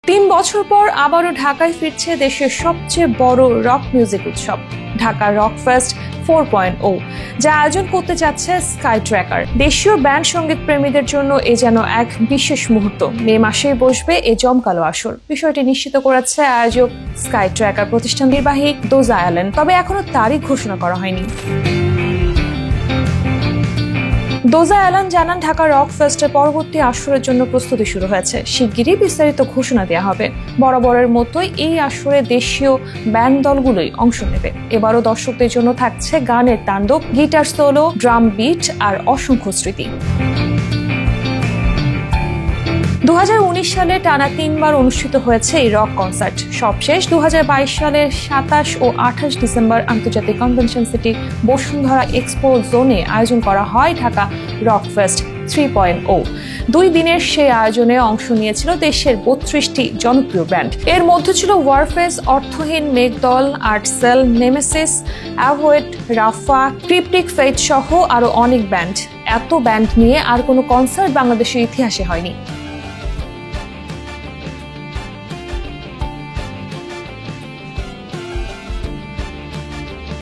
3 বছর পর আবারও ঢাকায় ফিরছে দেশের সবচেয়ে বড় রক মিউজিক উৎসব ঢাকা রক ফেস্ট 4.0, যা আয়োজন করতে যাচ্ছে স্কাই ট্র্যাকার। দেশীয় ব্যান্ড সঙ্গীত প্রেমীদের জন্য এ যেন এক বিশেষ মুহূর্ত। মে মাসেই বসবে এই জমকালো আসর। বিষয়টি নিশ্চিত করেছে আয়োজক স্কাই ট্র্যাকার প্রতিষ্ঠান নির্বাহী দোজা অ্যালেন, তবে এখনো তারিখ ঘোষণা করা হয়নি। দোজা অ্যালান জানান, ঢাকা রক ফেস্টের পরবর্তী আসরের জন্য প্রস্তুতি শুরু হয়েছে। শিগগিরই বিস্তারিত ঘোষণা দেওয়া হবে। বরাবরের মতোই এই আসরে দেশীয় ব্যান্ড দলগুলোই অংশ নেবে। এবারও দর্শকদের জন্য থাকছে গানের তাণ্ডব, গিটার সোলো, ড্রাম বিট আর অসংখ্য স্মৃতি। 2019 সালে টানা 3 বার অনুষ্ঠিত হয়েছে এই রক কনসার্ট। সবশেষ 2022 সালের 27 ও 28 ডিসেম্বর আন্তর্জাতিক কনভেনশন সিটি বসুন্ধরা এক্সপো জোনে আয়োজন করা হয় ঢাকা রক ফেস্ট 3.0। 2 দিনের সেই আয়োজনে অংশ নিয়েছিল দেশের 32টি জনপ্রিয় ব্যান্ড। এর মধ্যে ছিল ওয়ারফেস, অর্থহীন, মেঘদল, আর্টসেল, নেমেসিস, অ্যাভয়েড, রাফা, ক্রিপ্টিক ফেইথ সহ আরো অনেক ব্যান্ড। এত ব্যান্ড নিয়ে আর কোনো কনসার্ট বাংলাদেশের ইতিহাসে হয়নি।